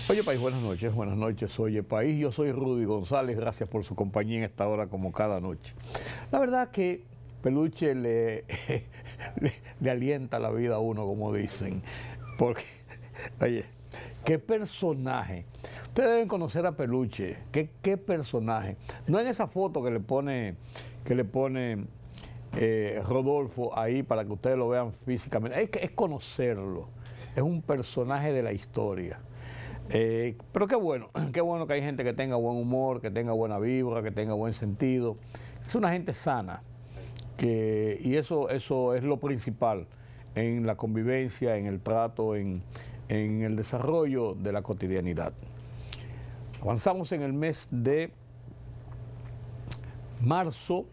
Oye País, buenas noches, oye País, yo soy Rudy González, gracias por su compañía en esta hora como cada noche. La verdad que Peluche le alienta la vida a uno, como dicen, porque, oye, qué personaje. Ustedes deben conocer a Peluche, qué personaje. No en esa foto que le pone Rodolfo ahí para que ustedes lo vean físicamente, es conocerlo, es un personaje de la historia. Pero qué bueno que hay gente que tenga buen humor, que tenga buena vibra, que tenga buen sentido. Es una gente sana, y eso es lo principal en la convivencia, en el trato, en el desarrollo de la cotidianidad. Avanzamos en el mes de marzo.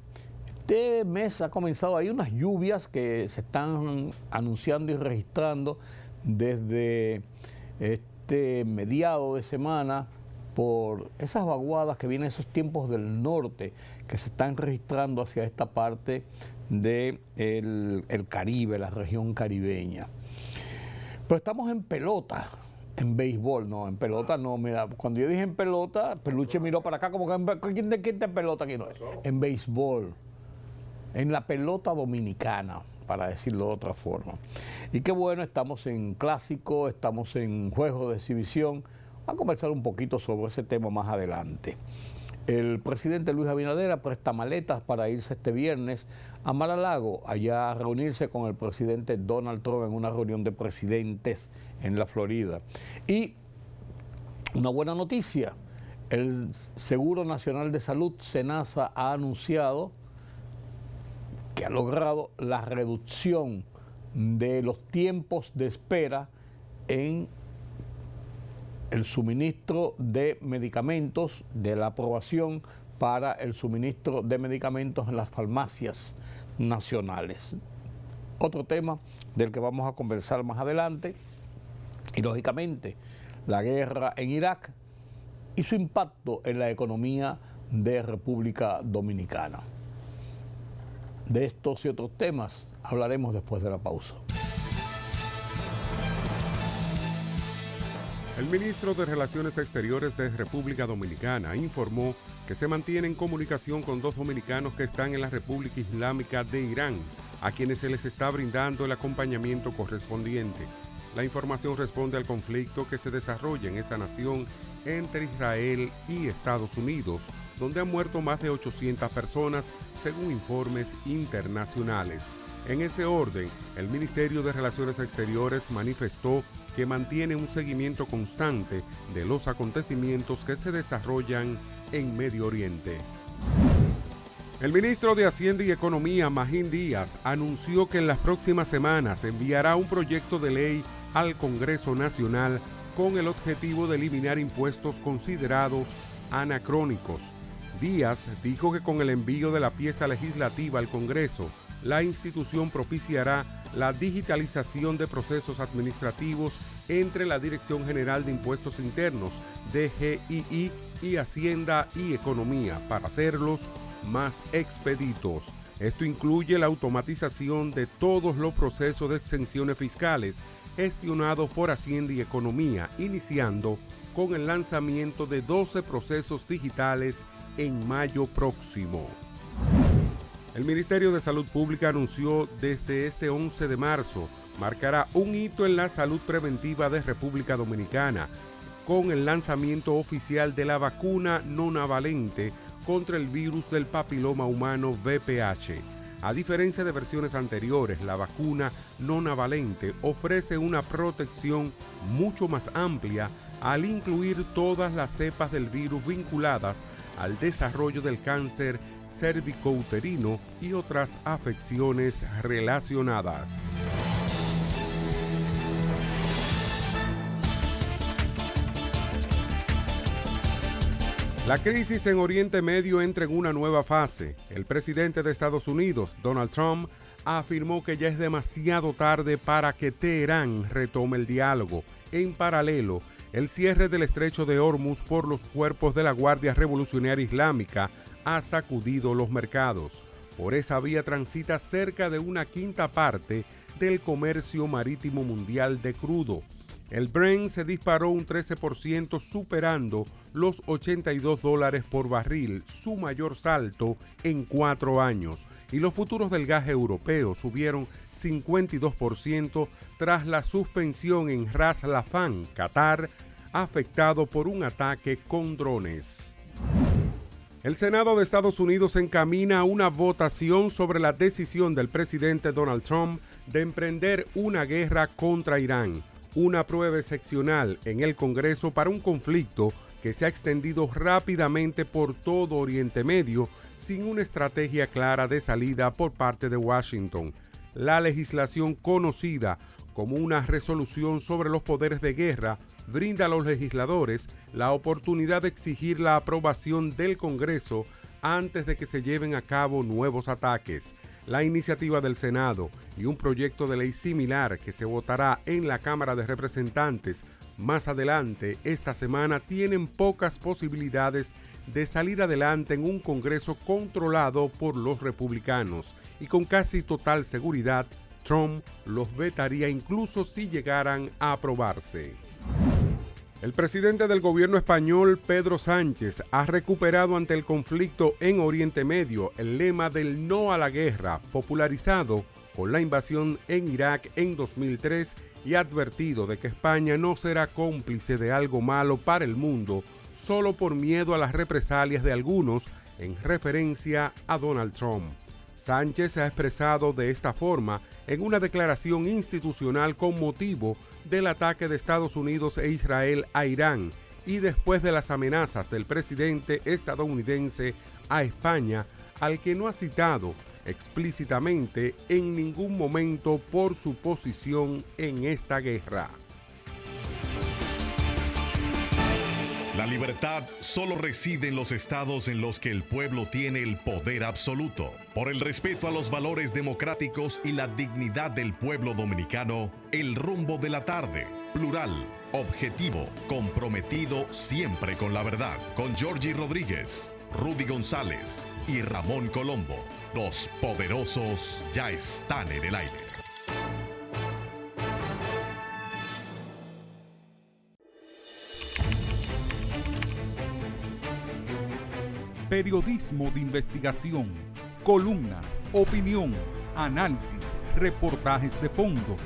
Este mes ha comenzado, hay unas lluvias que se están anunciando y registrando desde mediado de semana por esas vaguadas que vienen, esos tiempos del norte que se están registrando hacia esta parte del el Caribe, la región caribeña. Pero estamos en pelota, en béisbol, no, en pelota no. Mira, cuando yo dije en pelota, Peluche miró para acá como que ¿quién está en pelota aquí? No, en béisbol, en la pelota dominicana, para decirlo de otra forma. Y qué bueno, estamos en clásico, estamos en juegos de exhibición. Vamos a conversar un poquito sobre ese tema más adelante. El presidente Luis Abinader presta maletas para irse este viernes a Mar-a-Lago, allá a reunirse con el presidente Donald Trump en una reunión de presidentes en la Florida. Y una buena noticia, el Seguro Nacional de Salud, SENASA, ha anunciado que ha logrado la reducción de los tiempos de espera en el suministro de medicamentos, de la aprobación para el suministro de medicamentos en las farmacias nacionales. Otro tema del que vamos a conversar más adelante, y lógicamente la guerra en Irak y su impacto en la economía de República Dominicana. De estos y otros temas hablaremos después de la pausa. El ministro de Relaciones Exteriores de República Dominicana informó que se mantiene en comunicación con 2 dominicanos que están en la República Islámica de Irán, a quienes se les está brindando el acompañamiento correspondiente. La información responde al conflicto que se desarrolla en esa nación entre Israel y Estados Unidos, donde han muerto más de 800 personas, según informes internacionales. En ese orden, el Ministerio de Relaciones Exteriores manifestó que mantiene un seguimiento constante de los acontecimientos que se desarrollan en Medio Oriente. El ministro de Hacienda y Economía, Magín Díaz, anunció que en las próximas semanas enviará un proyecto de ley al Congreso Nacional con el objetivo de eliminar impuestos considerados anacrónicos. Díaz dijo que con el envío de la pieza legislativa al Congreso, la institución propiciará la digitalización de procesos administrativos entre la Dirección General de Impuestos Internos, DGII, y Hacienda y Economía para hacerlos más expeditos. Esto incluye la automatización de todos los procesos de exenciones fiscales gestionados por Hacienda y Economía, iniciando con el lanzamiento de 12 procesos digitales en mayo próximo. El Ministerio de Salud Pública anunció desde este 11 de marzo marcará un hito en la salud preventiva de República Dominicana con el lanzamiento oficial de la vacuna nonavalente contra el virus del papiloma humano VPH. A diferencia de versiones anteriores, la vacuna nonavalente ofrece una protección mucho más amplia al incluir todas las cepas del virus vinculadas al desarrollo del cáncer cérvico-uterino y otras afecciones relacionadas. La crisis en Oriente Medio entra en una nueva fase. El presidente de Estados Unidos, Donald Trump, afirmó que ya es demasiado tarde para que Teherán retome el diálogo. En paralelo, el cierre del estrecho de Hormuz por los cuerpos de la Guardia Revolucionaria Islámica ha sacudido los mercados. Por esa vía transita cerca de 1/5 parte del comercio marítimo mundial de crudo. El Brent se disparó un 13%, superando los $82 por barril, su mayor salto en 4 años. Y los futuros del gas europeo subieron 52% tras la suspensión en Ras Laffan, Qatar, afectado por un ataque con drones. El Senado de Estados Unidos encamina una votación sobre la decisión del presidente Donald Trump de emprender una guerra contra Irán, una prueba excepcional en el Congreso para un conflicto que se ha extendido rápidamente por todo Oriente Medio sin una estrategia clara de salida por parte de Washington. La legislación conocida como una resolución sobre los poderes de guerra brinda a los legisladores la oportunidad de exigir la aprobación del Congreso antes de que se lleven a cabo nuevos ataques. La iniciativa del Senado y un proyecto de ley similar que se votará en la Cámara de Representantes más adelante esta semana tienen pocas posibilidades de salir adelante en un Congreso controlado por los republicanos y con casi total seguridad Trump los vetaría incluso si llegaran a aprobarse. El presidente del gobierno español, Pedro Sánchez, ha recuperado ante el conflicto en Oriente Medio el lema del no a la guerra, popularizado con la invasión en Irak en 2003, y ha advertido de que España no será cómplice de algo malo para el mundo solo por miedo a las represalias de algunos en referencia a Donald Trump. Sánchez se ha expresado de esta forma en una declaración institucional con motivo del ataque de Estados Unidos e Israel a Irán y después de las amenazas del presidente estadounidense a España, al que no ha citado explícitamente en ningún momento por su posición en esta guerra. La libertad solo reside en los estados en los que el pueblo tiene el poder absoluto. Por el respeto a los valores democráticos y la dignidad del pueblo dominicano, el rumbo de la tarde, plural, objetivo, comprometido siempre con la verdad. Con Georgie Rodríguez, Rudy González y Ramón Colombo. Los poderosos ya están en el aire. Periodismo de investigación, columnas, opinión, análisis, reportajes de fondo.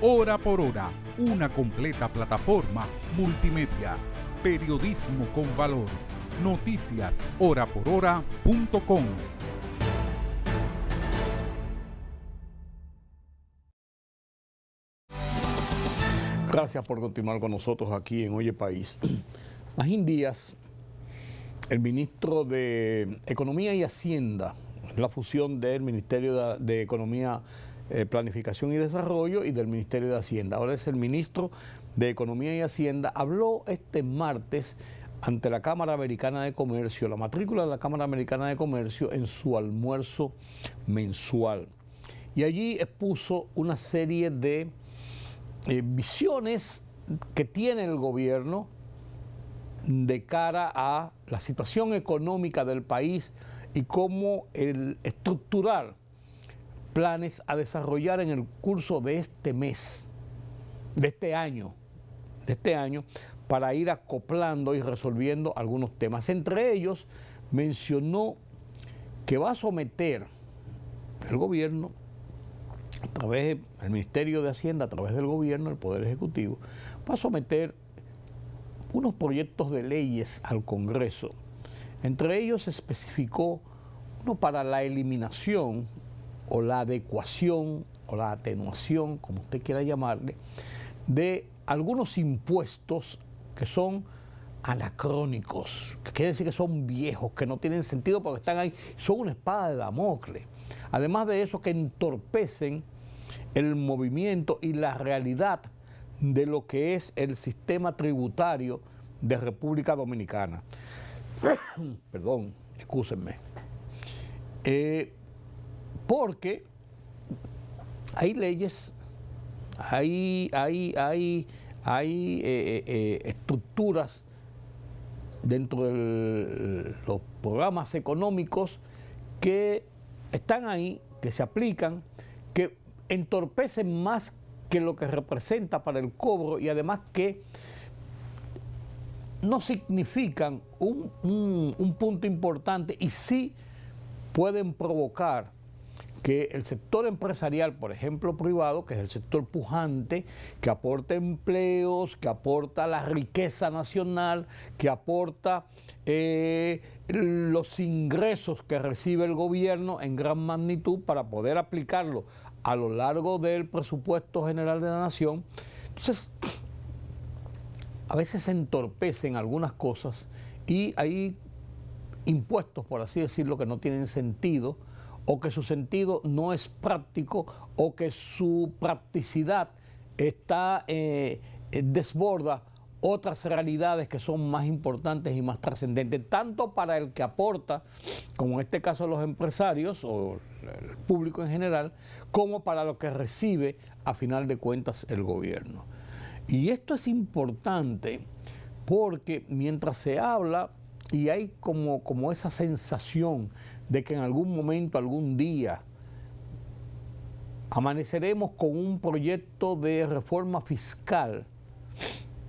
Hora por hora, una completa plataforma multimedia. Periodismo con valor. Noticias horaporhora.com. Gracias por continuar con nosotros aquí en Oye País. Magín Díaz, el ministro de Economía y Hacienda, la fusión del Ministerio de Economía, Planificación y Desarrollo y del Ministerio de Hacienda. Ahora es el ministro de Economía y Hacienda. Habló este martes ante la Cámara Americana de Comercio, la matrícula de la Cámara Americana de Comercio, en su almuerzo mensual. Y allí expuso una serie de visiones que tiene el gobierno de cara a la situación económica del país y cómo el estructurar planes a desarrollar en el curso de este mes, de este año, para ir acoplando y resolviendo algunos temas. Entre ellos, mencionó que va a someter el gobierno, a través del Ministerio de Hacienda, a través del gobierno, el Poder Ejecutivo, va a someter unos proyectos de leyes al Congreso. Entre ellos se especificó uno para la eliminación o la adecuación o la atenuación, como usted quiera llamarle, de algunos impuestos que son anacrónicos, que quiere decir que son viejos, que no tienen sentido porque están ahí, son una espada de Damocles. Además de eso, que entorpecen el movimiento y la realidad de lo que es el sistema tributario de República Dominicana. Perdón, excúsenme. Porque hay leyes, hay estructuras dentro de los programas económicos que están ahí, que se aplican, que entorpecen más que lo que representa para el cobro y además que no significan un punto importante y sí pueden provocar que el sector empresarial, por ejemplo privado, que es el sector pujante, que aporta empleos, que aporta la riqueza nacional, que aporta los ingresos que recibe el gobierno en gran magnitud para poder aplicarlo a lo largo del presupuesto general de la nación. Entonces, a veces se entorpecen algunas cosas y hay impuestos, por así decirlo, que no tienen sentido, o que su sentido no es práctico, o que su practicidad desborda otras realidades que son más importantes y más trascendentes, tanto para el que aporta, como en este caso los empresarios o el público en general, como para lo que recibe a final de cuentas el gobierno. Y esto es importante porque mientras se habla y hay como esa sensación de que en algún momento, algún día, amaneceremos con un proyecto de reforma fiscal,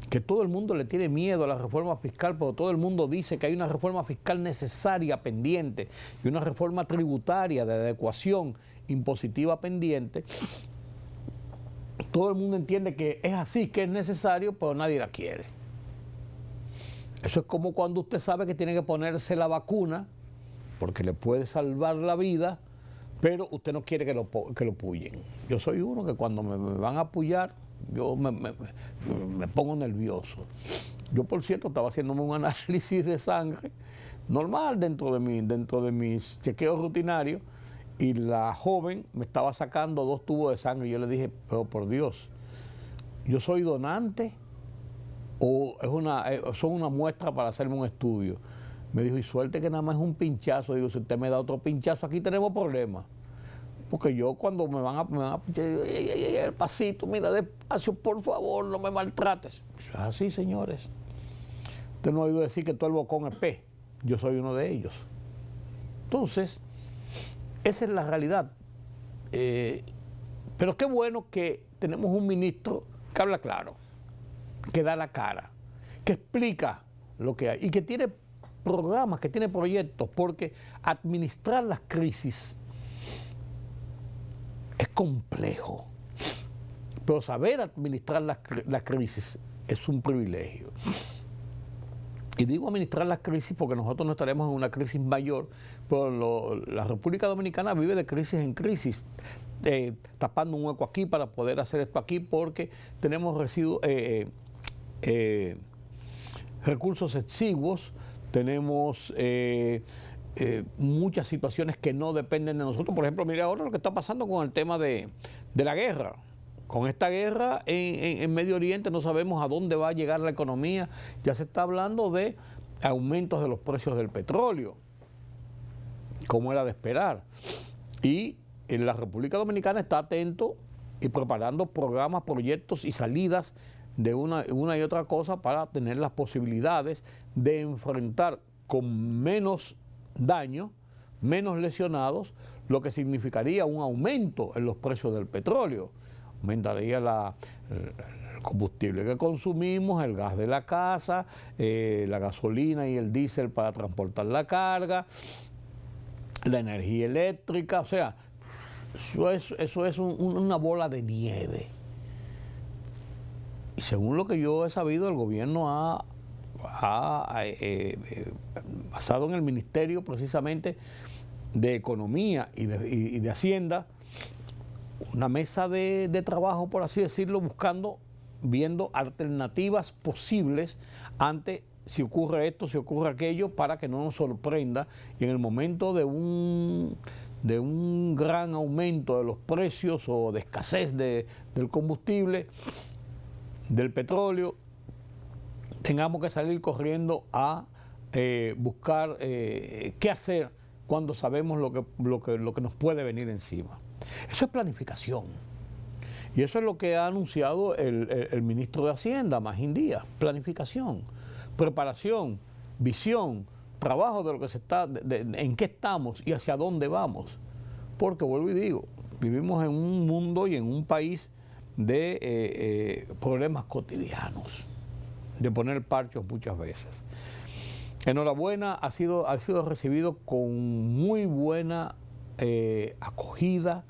que todo el mundo le tiene miedo a la reforma fiscal, pero todo el mundo dice que hay una reforma fiscal necesaria pendiente y una reforma tributaria de adecuación impositiva pendiente. Todo el mundo entiende que es así, que es necesario, pero nadie la quiere. Eso es como cuando usted sabe que tiene que ponerse la vacuna porque le puede salvar la vida, pero usted no quiere que lo pullen. Yo soy uno que cuando me van a pullar, yo me pongo nervioso. Yo, por cierto, estaba haciéndome un análisis de sangre normal dentro de mis chequeos rutinarios y la joven me estaba sacando 2 tubos de sangre y yo le dije, pero por Dios, ¿yo soy donante o son una muestra para hacerme un estudio? Me dijo, y suerte que nada más es un pinchazo. Digo, si usted me da otro pinchazo, aquí tenemos problemas. Porque yo cuando me van a pinchar, el pasito, mira, despacio, por favor, no me maltrates. Así, señores. Usted no ha oído decir que todo el bocón es pez. Yo soy uno de ellos. Entonces, esa es la realidad. Pero qué bueno que tenemos un ministro que habla claro, que da la cara, que explica lo que hay y que tiene programas, que tiene proyectos, porque administrar las crisis es complejo, pero saber administrar las crisis es un privilegio. Y digo administrar las crisis porque nosotros no estaremos en una crisis mayor, pero la República Dominicana vive de crisis en crisis, tapando un hueco aquí para poder hacer esto aquí, porque tenemos recursos exiguos, tenemos muchas situaciones que no dependen de nosotros. Por ejemplo, mire ahora lo que está pasando con el tema de la guerra. Con esta guerra en Medio Oriente no sabemos a dónde va a llegar la economía. Ya se está hablando de aumentos de los precios del petróleo, como era de esperar. Y en la República Dominicana está atento y preparando programas, proyectos y salidas de una y otra cosa para tener las posibilidades de enfrentar con menos daño, menos lesionados, lo que significaría un aumento en los precios del petróleo. Aumentaría el combustible que consumimos, el gas de la casa, la gasolina y el diésel para transportar la carga, la energía eléctrica, o sea, eso es una bola de nieve. Y según lo que yo he sabido, el gobierno ha basado en el Ministerio precisamente de Economía y de Hacienda, una mesa de trabajo, por así decirlo, viendo alternativas posibles ante si ocurre esto, si ocurre aquello, para que no nos sorprenda y en el momento de un gran aumento de los precios o de escasez del combustible, del petróleo, tengamos que salir corriendo a buscar qué hacer cuando sabemos lo que nos puede venir encima. Eso es planificación. Y eso es lo que ha anunciado el ministro de Hacienda, Magín Díaz. Planificación, preparación, visión, trabajo de lo que se está, en qué estamos y hacia dónde vamos. Porque vuelvo y digo, vivimos en un mundo y en un país de problemas cotidianos, de poner parchos muchas veces. Enhorabuena, ha sido recibido con muy buena acogida.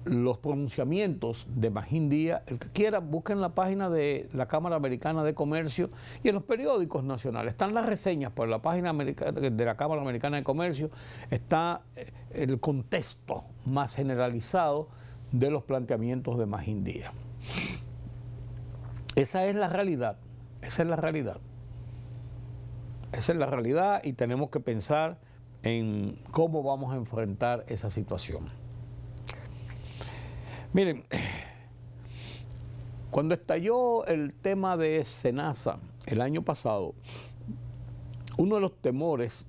Los pronunciamientos de Magín Díaz, el que quiera, busquen la página de la Cámara Americana de Comercio y en los periódicos nacionales. Están las reseñas por la página de la Cámara Americana de Comercio, está el contexto más generalizado de los planteamientos de Magín Díaz. Esa es la realidad, esa es la realidad. Esa es la realidad y tenemos que pensar en cómo vamos a enfrentar esa situación. Miren, cuando estalló el tema de SENASA el año pasado, uno de los temores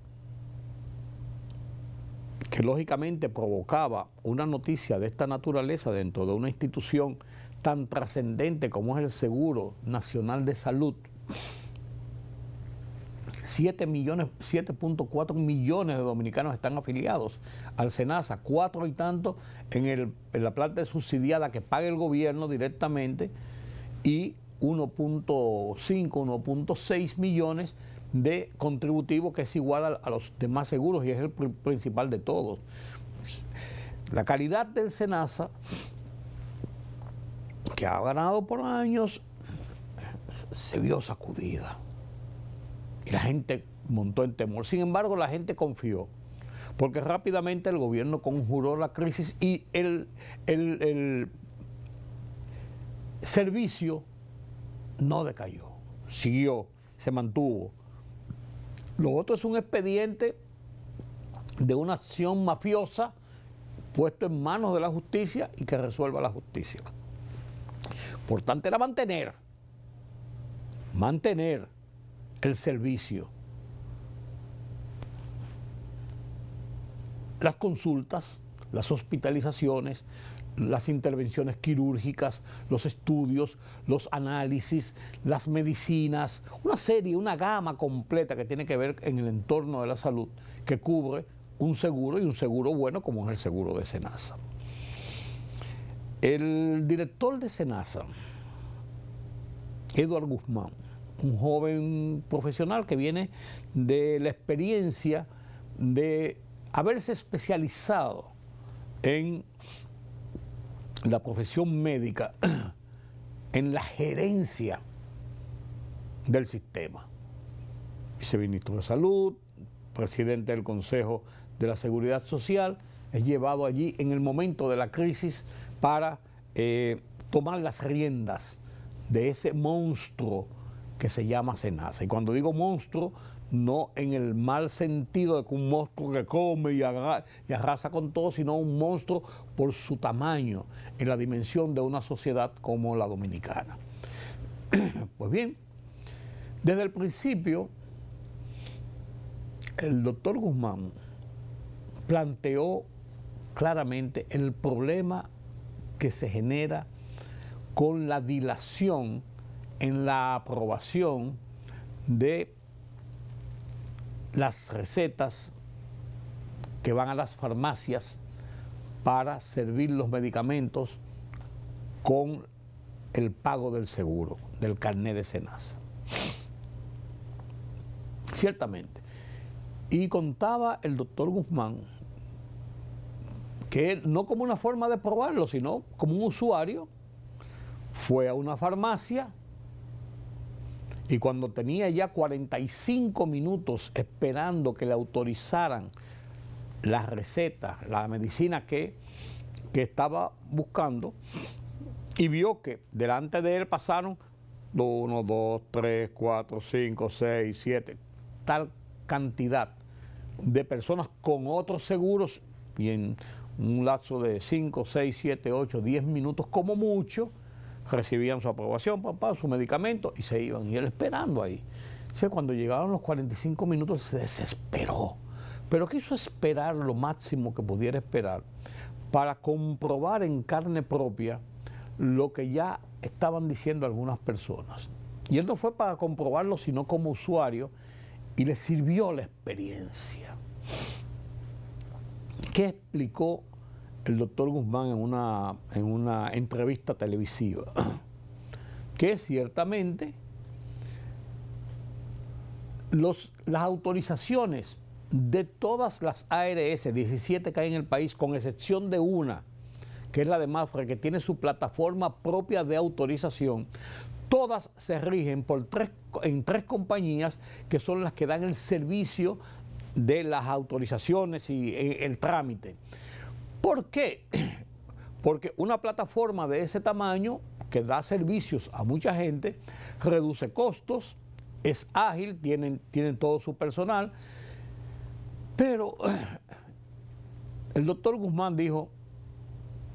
que lógicamente provocaba una noticia de esta naturaleza dentro de una institución tan trascendente como es el Seguro Nacional de Salud, 7.4 millones de dominicanos están afiliados al SENASA, 4 y tanto en la planta subsidiada que paga el gobierno directamente y 1.5, 1.6 millones de contributivos, que es igual a los demás seguros y es el principal de todos. La calidad del SENASA, que ha ganado por años, se vio sacudida. Y la gente montó en temor. Sin embargo, la gente confió, porque rápidamente el gobierno conjuró la crisis y el servicio no decayó, siguió, se mantuvo. Lo otro es un expediente de una acción mafiosa puesto en manos de la justicia y que resuelva la justicia. Importante era mantener el servicio, las consultas, las hospitalizaciones, las intervenciones quirúrgicas, los estudios, los análisis, las medicinas, una gama completa que tiene que ver en el entorno de la salud, que cubre un seguro, y un seguro bueno como es el seguro de SENASA. El director de SENASA, Eduardo Guzmán, un joven profesional que viene de la experiencia de haberse especializado en la profesión médica, en la gerencia del sistema. Viceministro de Salud, presidente del Consejo de la Seguridad Social, es llevado allí en el momento de la crisis para tomar las riendas de ese monstruo que se llama SENASA. Y cuando digo monstruo, no en el mal sentido de que un monstruo que come y arrasa con todo, sino un monstruo por su tamaño en la dimensión de una sociedad como la dominicana. Pues bien, desde el principio, el doctor Guzmán planteó claramente el problema que se genera con la dilación en la aprobación de las recetas que van a las farmacias para servir los medicamentos con el pago del seguro, del carnet de SENASA. Ciertamente. Y contaba el doctor Guzmán que él, no como una forma de probarlo, sino como un usuario, fue a una farmacia y cuando tenía ya 45 minutos esperando que le autorizaran la receta, la medicina que estaba buscando, y vio que delante de él pasaron 1, 2, 3, 4, 5, 6, 7, tal cantidad de personas con otros seguros, y en un lapso de 5, 6, 7, 8, 10 minutos como mucho, recibían su aprobación, su medicamento y se iban. Y él esperando ahí. O sea, cuando llegaron los 45 minutos se desesperó. Pero quiso esperar lo máximo que pudiera esperar para comprobar en carne propia lo que ya estaban diciendo algunas personas. Y él no fue para comprobarlo, sino como usuario, y le sirvió la experiencia. ¿Qué explicó el doctor Guzmán en una entrevista televisiva, que ciertamente las autorizaciones de todas las ARS, 17 que hay en el país, con excepción de una, que es la de Mafre, que tiene su plataforma propia de autorización, todas se rigen en tres compañías que son las que dan el servicio de las autorizaciones y el trámite. ¿Por qué? Porque una plataforma de ese tamaño, que da servicios a mucha gente, reduce costos, es ágil, tienen todo su personal, pero el doctor Guzmán dijo,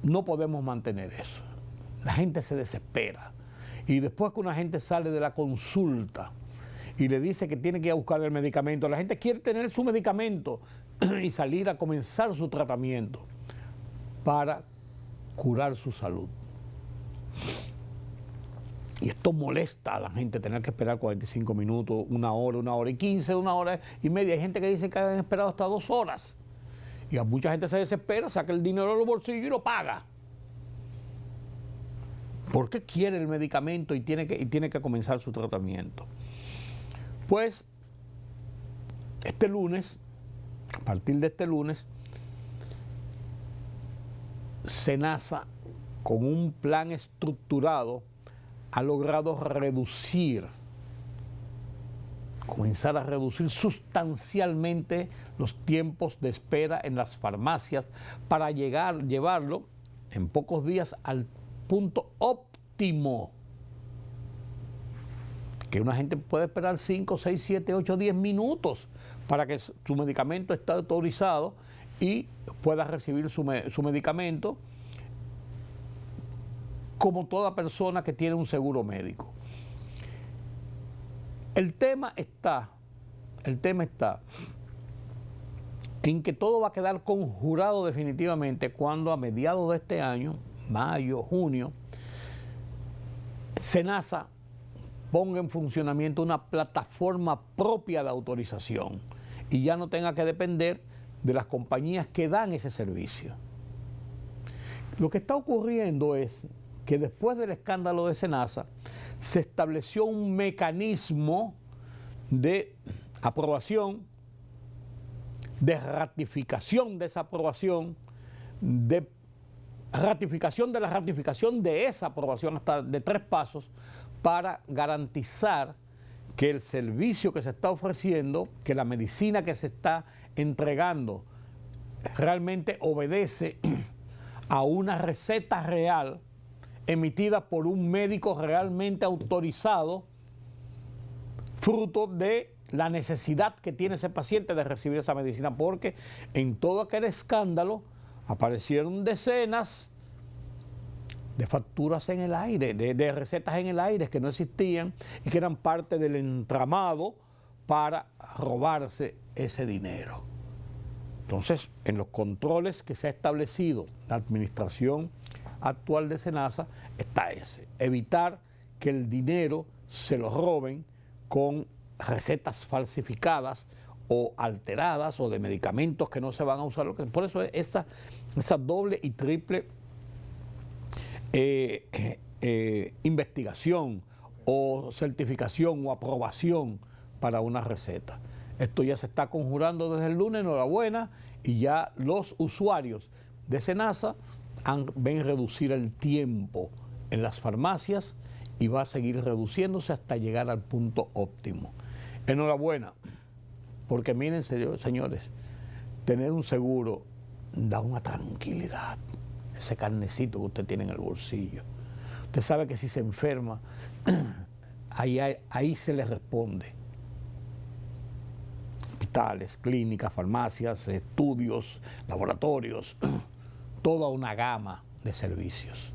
no podemos mantener eso. La gente se desespera. Y después que una gente sale de la consulta y le dice que tiene que ir a buscar el medicamento, la gente quiere tener su medicamento y salir a comenzar su tratamiento para curar su salud. Y esto molesta a la gente, tener que esperar 45 minutos, 1 hora y 15, 1 hora y media. Hay gente que dice que han esperado hasta 2 horas. Y a mucha gente se desespera, saca el dinero de los bolsillos y lo paga. ¿Por qué quiere el medicamento y tiene que comenzar su tratamiento? Pues, este lunes, a partir de este lunes, SENASA, con un plan estructurado, ha logrado comenzar a reducir sustancialmente los tiempos de espera en las farmacias para llevarlo en pocos días al punto óptimo. Que una gente puede esperar 5, 6, 7, 8, 10 minutos para que su medicamento esté autorizado y pueda recibir su medicamento como toda persona que tiene un seguro médico. El tema está en que todo va a quedar conjurado definitivamente cuando a mediados de este año, mayo, junio, SENASA ponga en funcionamiento una plataforma propia de autorización y ya no tenga que depender de las compañías que dan ese servicio. Lo que está ocurriendo es que después del escándalo de SENASA se estableció un mecanismo de aprobación, de ratificación de esa aprobación, de ratificación de la ratificación de esa aprobación, hasta de 3 pasos, para garantizar que el servicio que se está ofreciendo, que la medicina que se está entregando realmente obedece a una receta real emitida por un médico realmente autorizado, fruto de la necesidad que tiene ese paciente de recibir esa medicina, porque en todo aquel escándalo aparecieron decenas de facturas en el aire, de recetas en el aire que no existían y que eran parte del entramado para robarse ese dinero. Entonces, en los controles que se ha establecido la administración actual de SENASA está ese: evitar que el dinero se lo roben con recetas falsificadas o alteradas o de medicamentos que no se van a usar. Por eso esa doble y triple investigación o certificación o aprobación para una receta. Esto ya se está conjurando desde el lunes, enhorabuena, y ya los usuarios de SENASA ven reducir el tiempo en las farmacias y va a seguir reduciéndose hasta llegar al punto óptimo. Enhorabuena, porque miren, señores, tener un seguro da una tranquilidad, ese carnecito que usted tiene en el bolsillo. Usted sabe que si se enferma, ahí se le responde. Hospitales, clínicas, farmacias, estudios, laboratorios, toda una gama de servicios.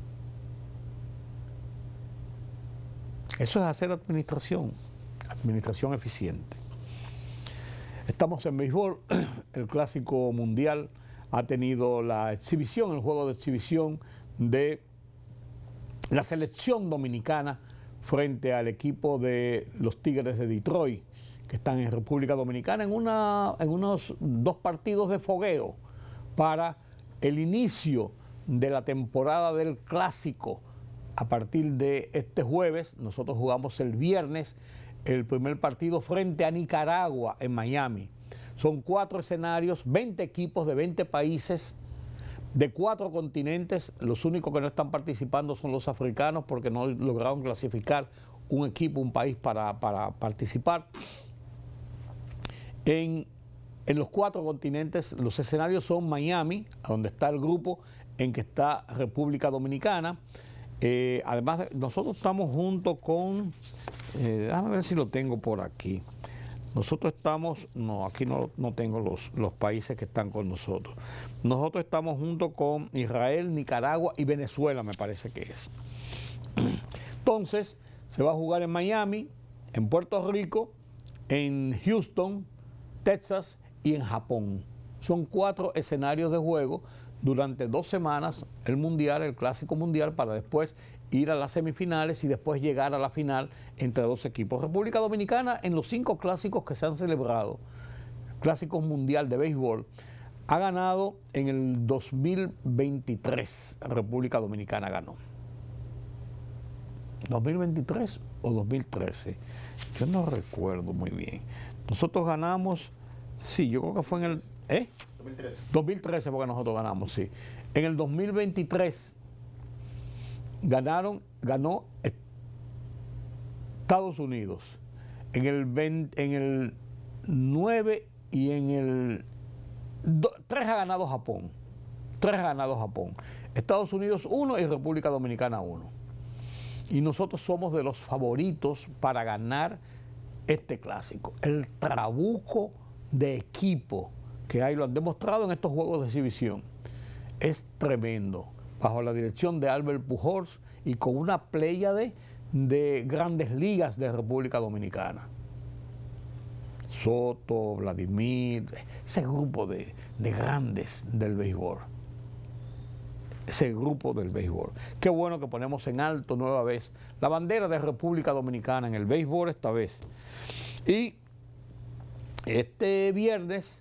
Eso es hacer administración eficiente. Estamos en béisbol, el Clásico Mundial ha tenido la exhibición, el juego de exhibición de la selección dominicana frente al equipo de los Tigres de Detroit, que están en República Dominicana en unos 2 partidos de fogueo para el inicio de la temporada del Clásico a partir de este jueves. Nosotros jugamos el viernes el primer partido frente a Nicaragua en Miami. Son 4 escenarios, 20 equipos de 20 países, de 4 continentes. Los únicos que no están participando son los africanos porque no lograron clasificar un equipo, un país para participar. En los 4 continentes los escenarios son Miami, donde está el grupo en que está República Dominicana. Además, nosotros estamos junto con, déjame ver si lo tengo por aquí. Nosotros estamos, no, aquí no tengo los países que están con nosotros. Nosotros estamos junto con Israel, Nicaragua y Venezuela, me parece que es. Entonces, se va a jugar en Miami, en Puerto Rico, en Houston, Texas y en Japón. Son 4 escenarios de juego durante 2 semanas, el mundial, el Clásico Mundial, para después ir a las semifinales y después llegar a la final entre 2 equipos. República Dominicana, en los 5 clásicos que se han celebrado, Clásicos Mundial de Béisbol, ha ganado en el 2023. República Dominicana ganó. ¿2023 o 2013? Yo no recuerdo muy bien. Nosotros ganamos, sí, yo creo que fue en el... 2013. 2013 porque nosotros ganamos, sí. En el 2023 ganó Estados Unidos. En el 9 y en el 3 ha ganado Japón. 3 ha ganado Japón. Estados Unidos 1 y República Dominicana 1. Y nosotros somos de los favoritos para ganar este clásico. El trabuco de equipo que hay, lo han demostrado en estos juegos de exhibición, es tremendo, bajo la dirección de Albert Pujols y con una pléyade de grandes ligas de República Dominicana. Soto, Vladimir, ese grupo de grandes del béisbol. Ese grupo del béisbol. Qué bueno que ponemos en alto nueva vez la bandera de República Dominicana en el béisbol esta vez. Y este viernes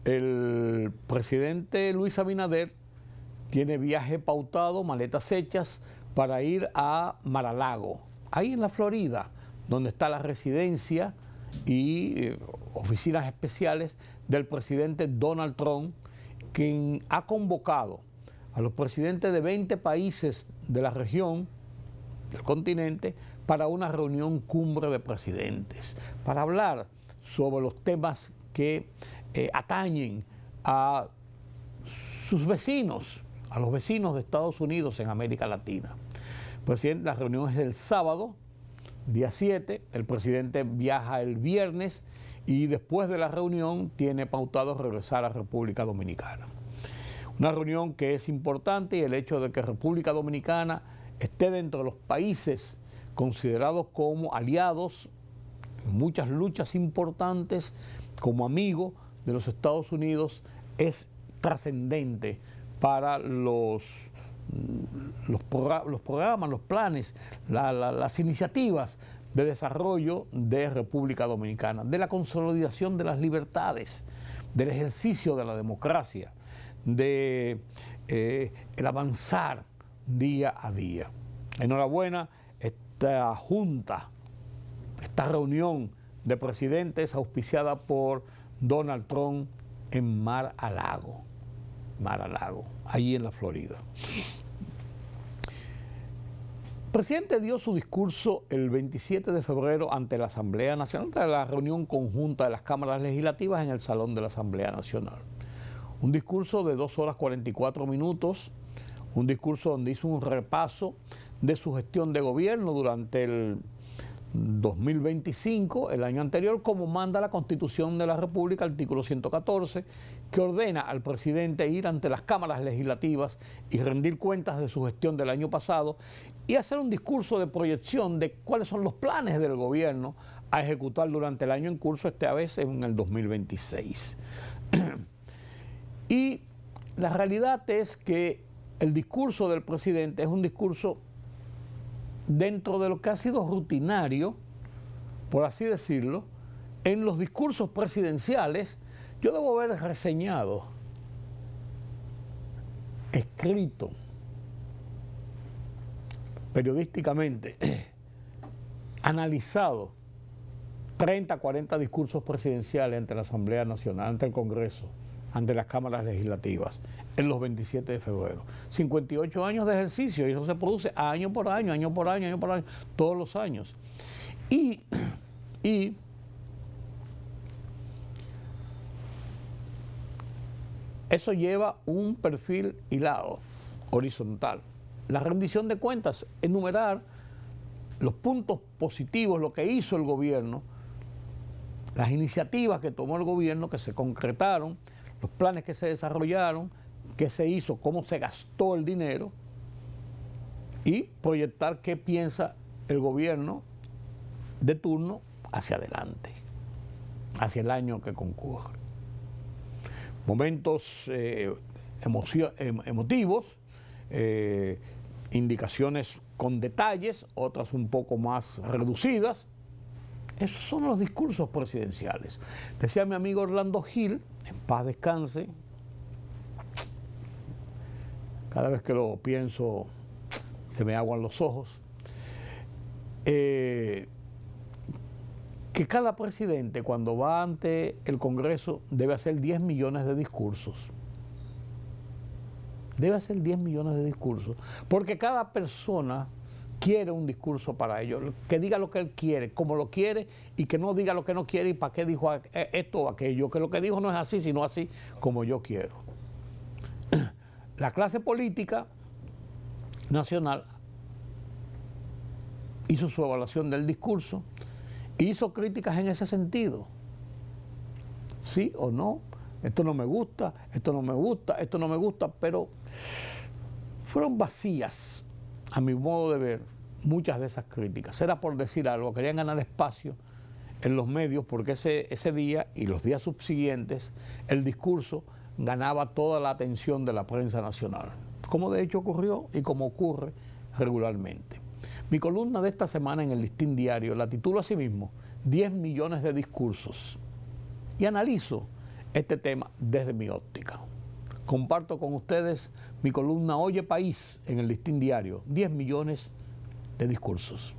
el presidente Luis Abinader tiene viaje pautado, maletas hechas, para ir a Mar-a-Lago, ahí en la Florida, donde está la residencia y oficinas especiales del presidente Donald Trump, quien ha convocado a los presidentes de 20 países de la región, del continente, para una reunión cumbre de presidentes, para hablar sobre los temas que atañen a sus vecinos, a los vecinos de Estados Unidos en América Latina. La reunión es el sábado, día 7, el presidente viaja el viernes y después de la reunión tiene pautado regresar a República Dominicana. Una reunión que es importante, y el hecho de que República Dominicana esté dentro de los países considerados como aliados en muchas luchas importantes, como amigo de los Estados Unidos, es trascendente para los programas, los planes, las iniciativas de desarrollo de República Dominicana, de la consolidación de las libertades, del ejercicio de la democracia, de el avanzar día a día. Enhorabuena, esta junta, esta reunión de presidentes auspiciada por Donald Trump en Mar-a-Lago, allí en la Florida. El presidente dio su discurso el 27 de febrero ante la Asamblea Nacional, de la reunión conjunta de las cámaras legislativas en el Salón de la Asamblea Nacional. Un discurso de 2 horas 44 minutos, un discurso donde hizo un repaso de su gestión de gobierno durante el 2025, el año anterior, como manda la Constitución de la República, artículo 114, que ordena al presidente ir ante las cámaras legislativas y rendir cuentas de su gestión del año pasado y hacer un discurso de proyección de cuáles son los planes del gobierno a ejecutar durante el año en curso, esta vez en el 2026. Y la realidad es que el discurso del presidente es un discurso dentro de lo que ha sido rutinario, por así decirlo, en los discursos presidenciales. Yo debo haber reseñado escrito periodísticamente, analizado 30, 40 discursos presidenciales ante la Asamblea Nacional, ante el Congreso, ante las cámaras legislativas, en los 27 de febrero. 58 años de ejercicio, y eso se produce año por año, año por año, año por año, todos los años. Y eso lleva un perfil hilado, horizontal. La rendición de cuentas, enumerar los puntos positivos, lo que hizo el gobierno, las iniciativas que tomó el gobierno, que se concretaron, los planes que se desarrollaron, qué se hizo, cómo se gastó el dinero, y proyectar qué piensa el gobierno de turno hacia adelante, hacia el año que concurre. Momentos emotivos, indicaciones con detalles, otras un poco más reducidas. Esos son los discursos presidenciales. Decía mi amigo Orlando Gil, en paz descanse, cada vez que lo pienso se me aguan los ojos, que cada presidente cuando va ante el Congreso debe hacer 10 millones de discursos. Debe hacer 10 millones de discursos, porque cada persona quiere un discurso para ello, que diga lo que él quiere, como lo quiere, y que no diga lo que no quiere y para qué dijo esto o aquello, que lo que dijo no es así, sino así como yo quiero. La clase política nacional hizo su evaluación del discurso, hizo críticas en ese sentido. ¿Sí o no? Esto no me gusta, esto no me gusta, esto no me gusta, pero fueron vacías, a mi modo de ver, muchas de esas críticas. Era por decir algo, querían ganar espacio en los medios, porque ese día y los días subsiguientes el discurso ganaba toda la atención de la prensa nacional, como de hecho ocurrió y como ocurre regularmente. Mi columna de esta semana en el Listín Diario la titulo así mismo, 10 millones de discursos, y analizo este tema desde mi óptica. Comparto con ustedes mi columna Oye País en el Listín Diario, 10 millones de discursos.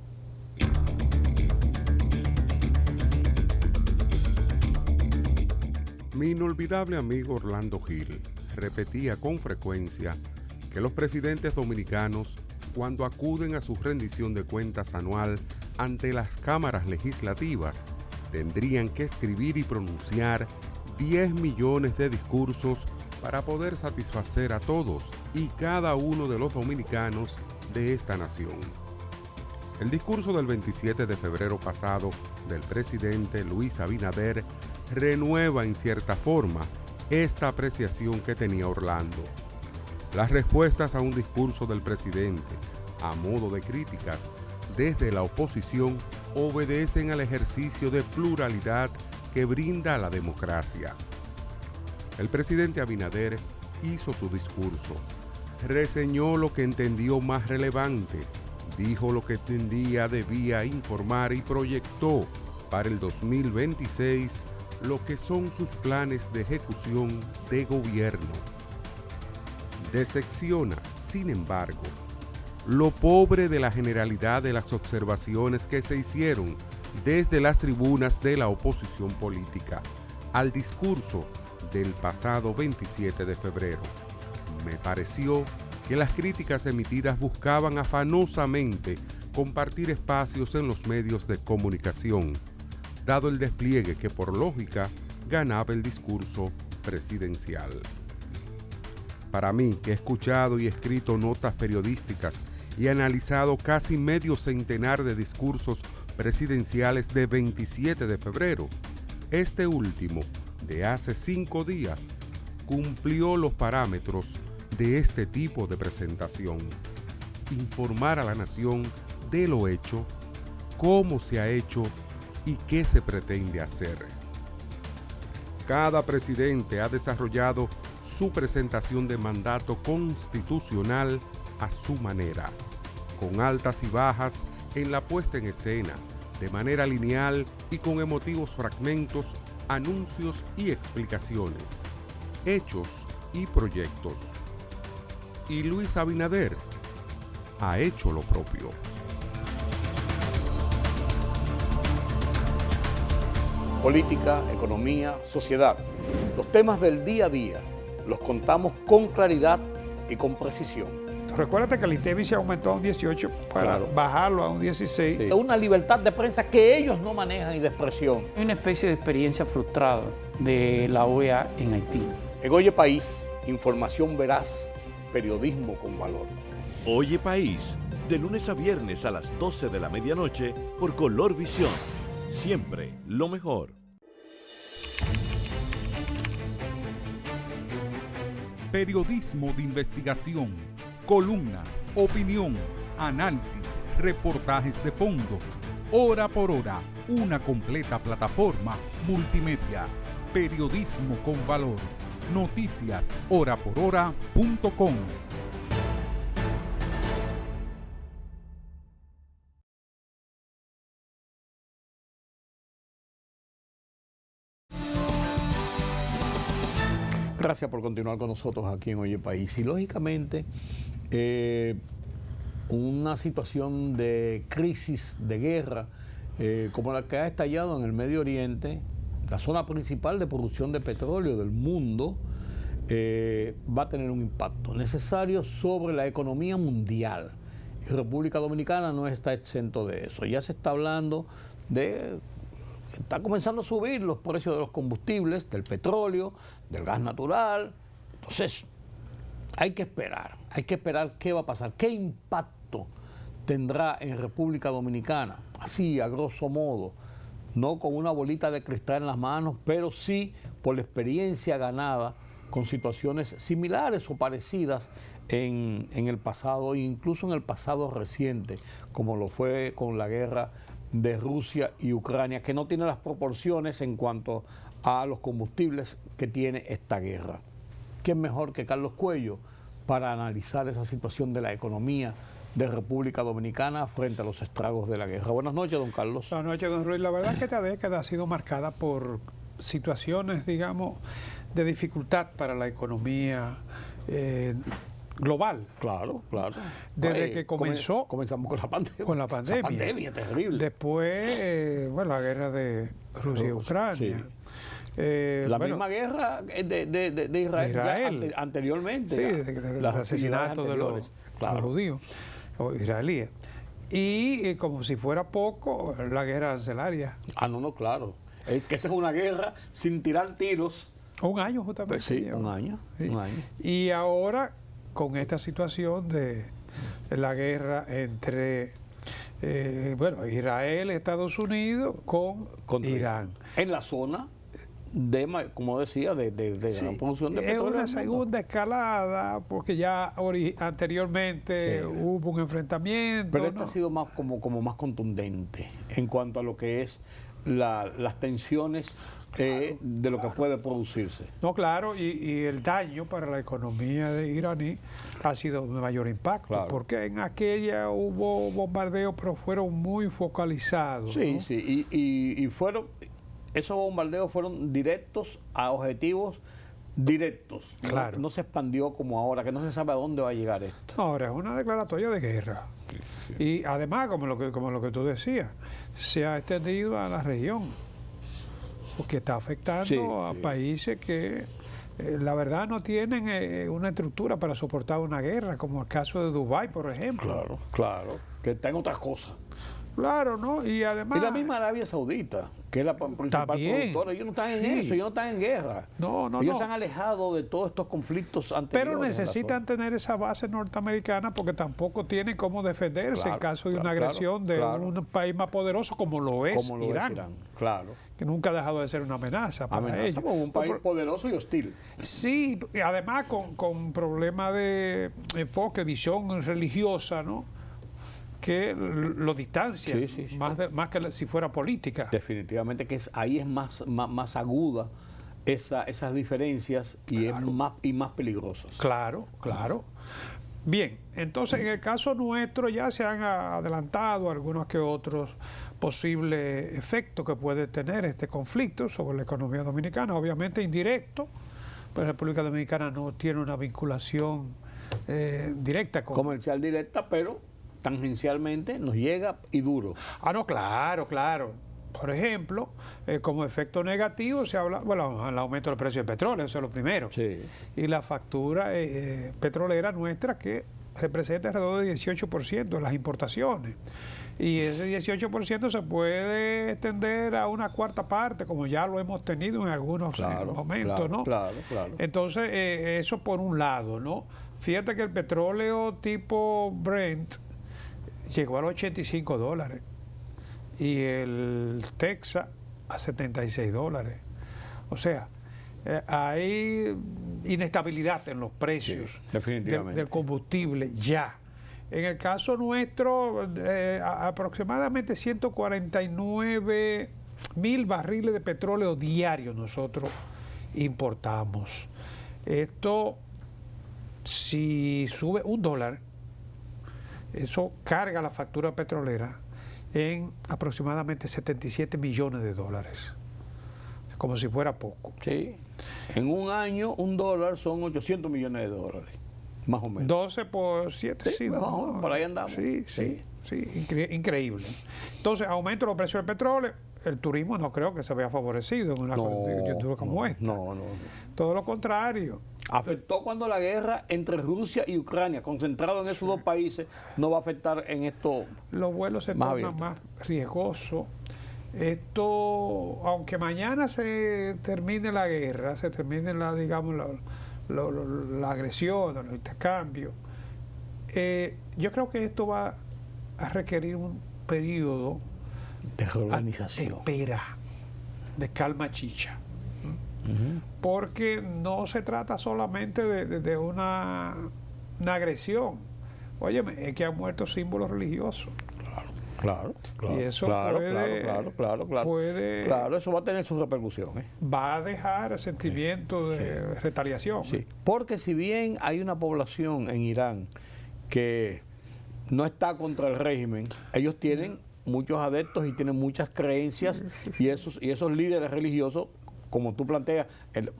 Mi inolvidable amigo Orlando Gil repetía con frecuencia que los presidentes dominicanos, cuando acuden a su rendición de cuentas anual ante las cámaras legislativas, tendrían que escribir y pronunciar 10 millones de discursos para poder satisfacer a todos y cada uno de los dominicanos de esta nación. El discurso del 27 de febrero pasado del presidente Luis Abinader renueva en cierta forma esta apreciación que tenía Orlando. Las respuestas a un discurso del presidente, a modo de críticas, desde la oposición, obedecen al ejercicio de pluralidad que brinda la democracia. El presidente Abinader hizo su discurso, reseñó lo que entendió más relevante, dijo lo que entendía debía informar y proyectó para el 2026 lo que son sus planes de ejecución de gobierno. Decepciona, sin embargo, lo pobre de la generalidad de las observaciones que se hicieron desde las tribunas de la oposición política al discurso del pasado 27 de febrero. Me pareció que las críticas emitidas buscaban afanosamente compartir espacios en los medios de comunicación, dado el despliegue que por lógica ganaba el discurso presidencial. Para mí, que he escuchado y escrito notas periodísticas y analizado casi medio centenar de discursos presidenciales de 27 de febrero, este último, de hace 5 días, cumplió los parámetros de este tipo de presentación. Informar a la nación de lo hecho, cómo se ha hecho y qué se pretende hacer. Cada presidente ha desarrollado su presentación de mandato constitucional a su manera, con altas y bajas en la puesta en escena, de manera lineal y con emotivos fragmentos, anuncios y explicaciones, hechos y proyectos. y Luis Abinader ha hecho lo propio. Política, economía, sociedad. Los temas del día a día los contamos con claridad y con precisión. Recuérdate que el INTEVI se aumentó a un 18 para bajarlo a un 16. Sí. Una libertad de prensa que ellos no manejan y de expresión. Hay una especie de experiencia frustrada de la OEA en Haití. En Oye País, información veraz, periodismo con valor. Oye País, de lunes a viernes a las 12 de la medianoche por Color Visión. Siempre lo mejor. Periodismo de investigación, columnas, opinión, análisis, reportajes de fondo. Hora por hora, una completa plataforma multimedia. Periodismo con valor. Noticias horaporhora.com. Gracias por continuar con nosotros aquí en Oye País. Y lógicamente, una situación de crisis, de guerra, como la que ha estallado en el Medio Oriente, la zona principal de producción de petróleo del mundo, va a tener un impacto necesario sobre la economía mundial. Y República Dominicana no está exento de eso. Ya se está hablando de... Está comenzando a subir los precios de los combustibles, del petróleo, del gas natural. Entonces, hay que esperar qué va a pasar, qué impacto tendrá en República Dominicana, así a grosso modo, no con una bolita de cristal en las manos, pero sí por la experiencia ganada con situaciones similares o parecidas en el pasado, incluso en el pasado reciente, como lo fue con la guerra de Rusia y Ucrania, que no tiene las proporciones en cuanto a los combustibles que tiene esta guerra. ¿Quién mejor que Carlos Cuello para analizar esa situación de la economía de República Dominicana frente a los estragos de la guerra? Buenas noches, don Carlos. Buenas noches, don Ruiz. La verdad es que esta década ha sido marcada por situaciones, digamos, de dificultad para la economía global. Claro. Desde que comenzamos con la pandemia. Con la pandemia. Esa pandemia terrible. Después, la guerra de Rusia y Ucrania. Sí. La misma guerra de Israel. Anteriormente. Sí, desde el asesinato de los judíos o israelíes. Y como si fuera poco, la guerra arancelaria. No, claro. Es que esa es una guerra sin tirar tiros. Un año justamente. Sí, un año. Y ahora, con esta situación de la guerra entre Israel, Estados Unidos contra Irán. En la zona de, como decía, de la producción de petróleo. Es una segunda escalada, porque ya anteriormente hubo un enfrentamiento. Pero esta ha sido más como más contundente en cuanto a lo que es las tensiones de lo que puede producirse. No, claro, y el daño para la economía de iraní ha sido de mayor impacto, porque en aquella hubo bombardeos, pero fueron muy focalizados. Sí, ¿no? sí, y esos bombardeos fueron directos a objetivos directos. Claro. No se expandió como ahora, que no se sabe a dónde va a llegar esto. Ahora es una declaratoria de guerra. Sí. Y además, como lo que tú decías, se ha extendido a la región, porque está afectando a países que la verdad no tienen una estructura para soportar una guerra, como el caso de Dubái, por ejemplo. Claro, que está en otras cosas. Claro, ¿no? Y además... Y la misma Arabia Saudita, que es la principal productora, ellos no están en eso, ellos no están en guerra. Ellos se han alejado de todos estos conflictos anteriores. Pero necesitan tener esa base norteamericana porque tampoco tienen cómo defenderse en caso de una agresión de un país más poderoso como lo es Irán. Claro. Que nunca ha dejado de ser una amenaza para ellos. Como un país poderoso y hostil. Sí, además con problemas de enfoque, visión religiosa, ¿no? Que lo distancia, más que si fuera política. Definitivamente que ahí es más aguda esas diferencias y es más peligrosas. Claro. Bien, entonces en el caso nuestro ya se han adelantado algunos que otros posibles efectos que puede tener este conflicto sobre la economía dominicana, obviamente indirecto, pues la República Dominicana no tiene una vinculación directa. Comercial directa, pero tangencialmente nos llega y duro. Ah, no, claro, claro. Por ejemplo, como efecto negativo se habla, bueno, el aumento del precio del petróleo, eso es lo primero. Sí. Y la factura petrolera nuestra que representa alrededor del 18% de las importaciones. Y ese 18% se puede extender a una cuarta parte, como ya lo hemos tenido en algunos momentos, ¿no? Claro, claro. Entonces, eso por un lado, ¿no? Fíjate que el petróleo tipo Brent llegó a los $85 y el Texas a $76. O sea, hay inestabilidad en los precios del combustible ya. En el caso nuestro, aproximadamente 149,000 barriles de petróleo diarios nosotros importamos. Esto, si sube $1, eso carga la factura petrolera en aproximadamente $77 millones. Como si fuera poco. Sí. En un año, $1 son $800 millones. Más o menos. 12 por 7, sí. No, por ahí andamos. Sí. Increíble. Entonces, aumento los precios del petróleo. El turismo no creo que se vea favorecido en una coyuntura como esta. No. Todo lo contrario. Afectó cuando la guerra entre Rusia y Ucrania, concentrado en esos dos países, no va a afectar en esto. Los vuelos se tornan más riesgosos. Esto, aunque mañana se termine la guerra, se termine la agresión, los intercambios, yo creo que esto va a requerir un periodo de reorganización, de espera, de calma chicha, porque no se trata solamente de una agresión. Óyeme, es que han muerto símbolos religiosos. Claro. Y eso claro, eso va a tener su repercusión. Va a dejar sentimiento de retaliación. Sí. Porque si bien hay una población en Irán que no está contra el régimen, ellos tienen muchos adeptos y tienen muchas creencias y esos líderes religiosos, como tú planteas,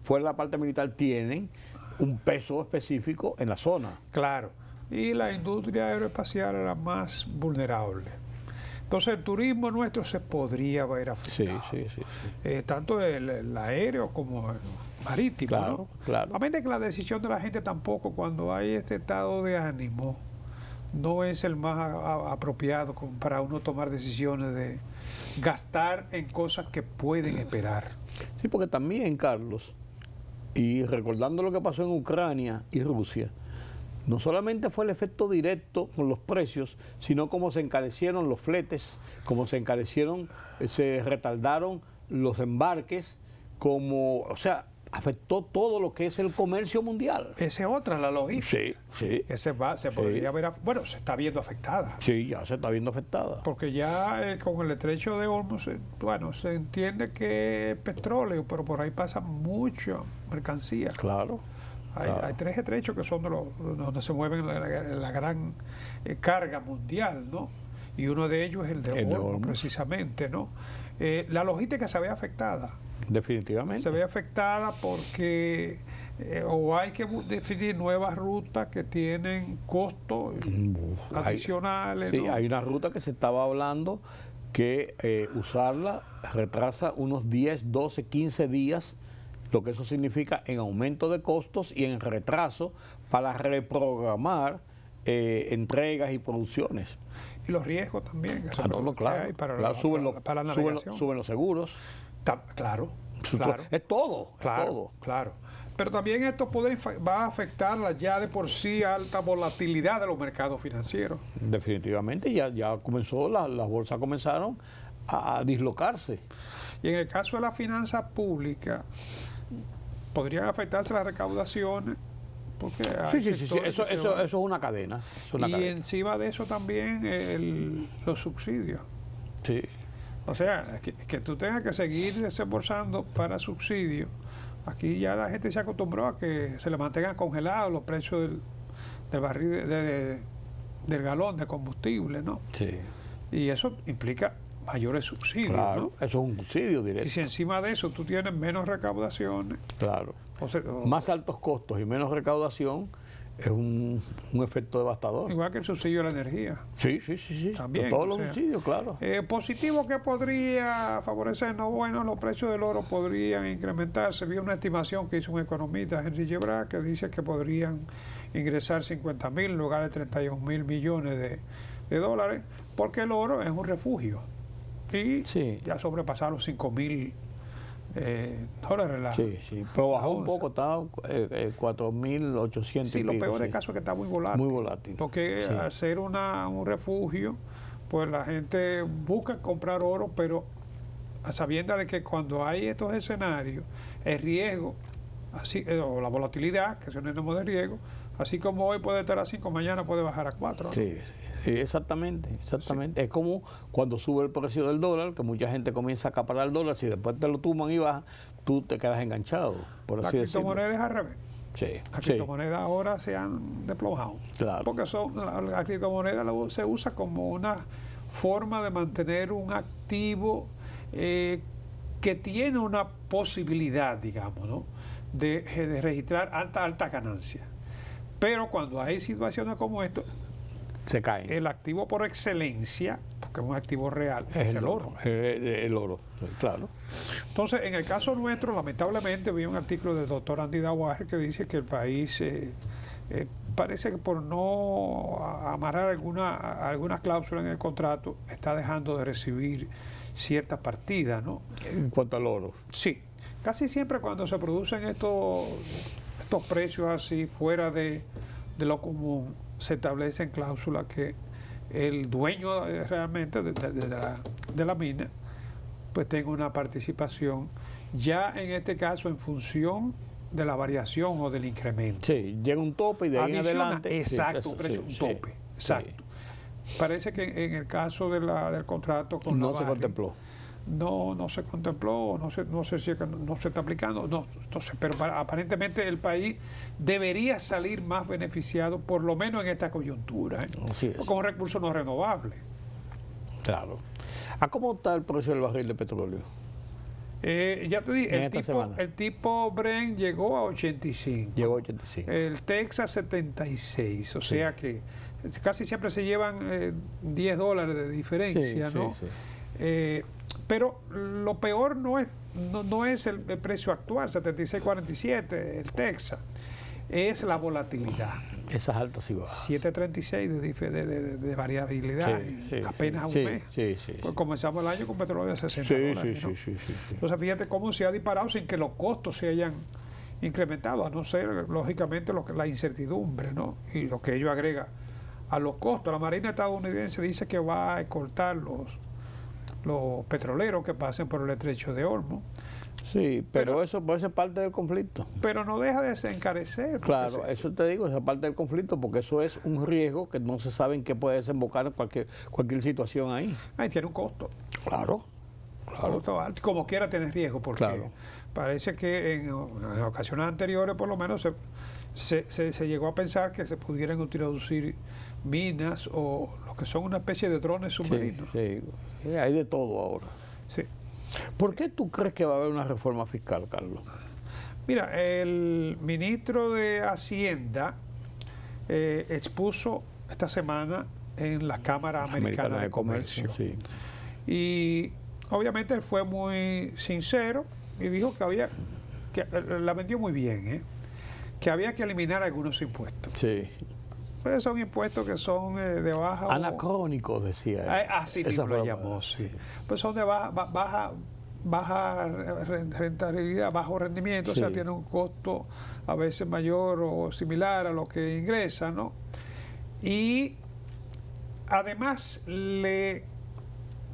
fuera de la parte militar, tienen un peso específico en la zona. Claro. Y la industria aeroespacial era más vulnerable. Entonces el turismo nuestro se podría ver afectado. Sí. Tanto el aéreo como el marítimo. Claro. A menos que la decisión de la gente tampoco, cuando hay este estado de ánimo, no es el más apropiado para uno tomar decisiones de gastar en cosas que pueden esperar. Sí, porque también, Carlos, y recordando lo que pasó en Ucrania y Rusia, no solamente fue el efecto directo con los precios, sino como se encarecieron los fletes, como se retardaron los embarques, afectó todo lo que es el comercio mundial. Esa es otra, la logística. Sí. Se podría ver, se está viendo afectada. Sí, ya se está viendo afectada. Porque ya con el estrecho de Hormuz, se entiende que es petróleo, pero por ahí pasa mucha mercancía. Claro. Hay 3 estrechos que son donde se mueven la gran carga mundial, ¿no? Y uno de ellos es el de Hormuz, precisamente, ¿no? La logística se ve afectada. Definitivamente. Se ve afectada porque o hay que definir nuevas rutas que tienen costos adicionales. Sí, ¿no? hay una ruta que se estaba hablando que usarla retrasa unos 10, 12, 15 días, lo que eso significa en aumento de costos y en retraso para reprogramar entregas y producciones. Y los riesgos también. Que Suben los seguros. Claro. Es todo. Claro. Pero también esto va a afectar la ya de por sí alta volatilidad de los mercados financieros. Definitivamente, ya comenzó, las bolsas comenzaron a dislocarse. Y en el caso de la finanza pública, podrían afectarse las recaudaciones. Porque eso es una cadena. Encima de eso también los subsidios. Sí. O sea, que tú tengas que seguir desembolsando para subsidios. Aquí ya la gente se acostumbró a que se le mantengan congelados los precios del barril del galón de combustible, ¿no? Sí. Y eso implica mayores subsidios, claro, ¿no? Eso es un subsidio directo. Y si encima de eso tú tienes menos recaudaciones. Claro. Más altos costos y menos recaudación, es un efecto devastador. Igual que el subsidio a la energía. Sí. También, todos los subsidios, claro. Positivo que podría favorecernos, bueno, los precios del oro podrían incrementarse. Vi una estimación que hizo un economista, Henry Gebra, que dice que podrían ingresar 50.000 en lugar de 31.000 millones de dólares, porque el oro es un refugio. Y ya sobrepasaron los 5.000 dólares. Sí, pero bajó un poco, estaba 4.800. Sí, lo peor del caso es que está muy volátil. Muy volátil. Porque al ser un refugio, pues la gente busca comprar oro, pero a sabiendas de que cuando hay estos escenarios, el riesgo, así, o la volatilidad, que es un sinónimo de riesgo, así como hoy puede estar a 5, mañana puede bajar a 4. ¿no? Sí, exactamente. Sí. Es como cuando sube el precio del dólar, que mucha gente comienza a acaparar el dólar, si después te lo tuman y baja, tú te quedas enganchado, por así decirlo. La criptomoneda es al revés. Sí. Las criptomonedas ahora se han desplomado. Claro. Porque la criptomoneda se usa como una forma de mantener un activo que tiene una posibilidad, digamos, ¿no? de registrar alta ganancia. Pero cuando hay situaciones como esto, se caen. El activo por excelencia, porque es un activo real, es el oro. El oro, claro. Entonces, en el caso nuestro, lamentablemente, vi un artículo del doctor Andy Dawager que dice que el país parece que por no amarrar alguna cláusula en el contrato, está dejando de recibir ciertas partidas, ¿no? En cuanto al oro. Sí. Casi siempre cuando se producen estos precios así, fuera de lo común, se establecen cláusulas que el dueño realmente de la mina pues tenga una participación, ya en este caso en función de la variación o del incremento. Sí, llega un tope y de ahí en adelante. Exacto, un precio, un tope. Exacto. Parece que en el caso del contrato con no se contempló. No se contempló, no sé si es que no se está aplicando, entonces, pero aparentemente el país debería salir más beneficiado, por lo menos en esta coyuntura, con un recurso no renovable. Claro. ¿A cómo está el precio del barril de petróleo? Ya te dije, el tipo Brent llegó a 85. Llegó a 85. El Texas 76, o sea que casi siempre se llevan $10 de diferencia, ¿no? Sí. Pero lo peor no es el precio actual, 76.47, el Texas, es la volatilidad. Esas altas y bajas. 7.36 de variabilidad en apenas un mes. Pues comenzamos el año con petróleo de $60. ¿no? Entonces fíjate cómo se ha disparado sin que los costos se hayan incrementado, a no ser, lógicamente, la incertidumbre, ¿no? Y lo que ello agrega a los costos. La Marina estadounidense dice que va a escoltar los petroleros que pasen por el estrecho de Hormuz. Sí, pero eso puede ser parte del conflicto. Pero no deja de encarecer. Claro, eso te digo, esa parte del conflicto, porque eso es un riesgo que no se sabe en qué puede desembocar en cualquier situación ahí. Ahí tiene un costo. Claro. Costo alto. Como quiera tener riesgo, porque parece que en ocasiones anteriores, por lo menos, se llegó a pensar que se pudieran introducir minas o lo que son una especie de drones submarinos. Sí, hay de todo ahora. Sí. ¿Por qué tú crees que va a haber una reforma fiscal, Carlos? Mira, el ministro de Hacienda expuso esta semana en la Cámara Americana de Comercio. Sí. Y obviamente él fue muy sincero y dijo que la vendió muy bien, que había que eliminar algunos impuestos. Sí. Pues son impuestos que son de baja... Anacrónicos, decía él. Así mismo lo llamó, sí. Pues son de baja rentabilidad, bajo rendimiento, o sea, tiene un costo a veces mayor o similar a lo que ingresa, ¿no? Y además le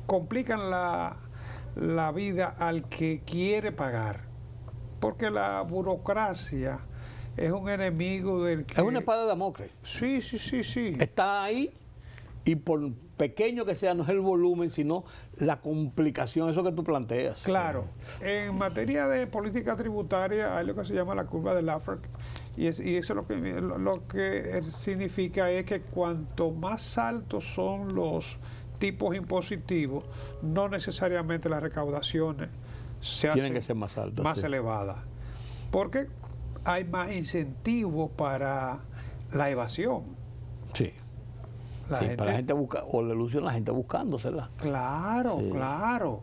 complican la vida al que quiere pagar, porque la burocracia es un enemigo del que... Es una espada de Damocles. Sí. Está ahí y por pequeño que sea, no es el volumen, sino la complicación, eso que tú planteas. Claro. En materia de política tributaria hay lo que se llama la curva de Laffer y eso lo que significa es que cuanto más altos son los tipos impositivos, no necesariamente las recaudaciones tienen que ser más altas, más elevadas. Porque hay más incentivos para la evasión. Sí. Para la gente busca, o la ilusión, la gente buscándosela. Claro, Sí. claro.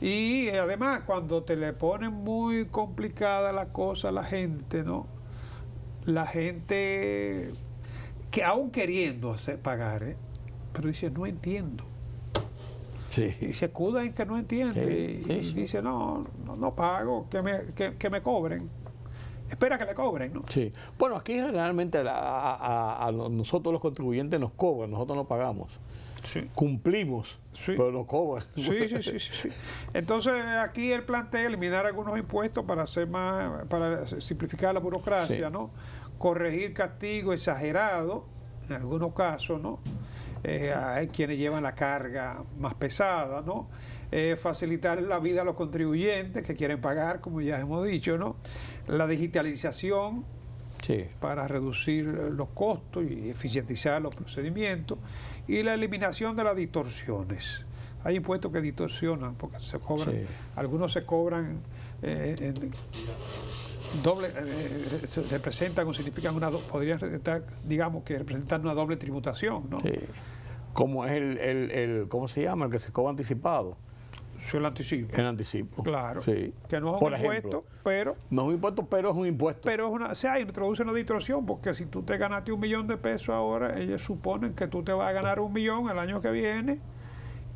Y además, cuando te le ponen muy complicada la cosa a la gente, ¿no? La gente, que aún queriendo pagar, pero dice, no entiendo. Sí. Y se escuda en que no entiende. Sí, y sí. dice, no pago, que me cobren. Espera que le cobren, ¿no? Sí. Bueno, aquí realmente a nosotros los contribuyentes nos cobran, nosotros no pagamos. Sí. Cumplimos, Sí. pero nos cobran. Sí. Entonces aquí él plantea eliminar algunos impuestos para para simplificar la burocracia, Sí. ¿no? Corregir castigo exagerado, en algunos casos, ¿no? Hay quienes llevan la carga más pesada, ¿no? Facilitar la vida a los contribuyentes que quieren pagar, como ya hemos dicho, ¿no? La digitalización Sí. para reducir los costos y eficientizar los procedimientos, y la eliminación de las distorsiones. Hay impuestos que distorsionan porque se cobran, Sí. algunos se cobran doble, representan o significan podrían representar, digamos que representan una doble tributación, ¿no? Sí. Como es el ¿cómo se llama? El que se cobra anticipado. Eso es el anticipo. En anticipo. Claro. Sí. Que no es un Por impuesto, ejemplo, pero no es un impuesto, pero es un impuesto. es una, o sea, introduce una distorsión, porque si tú te ganaste $1 millón ahora, ellos suponen que tú te vas a ganar $1 millón el año que viene,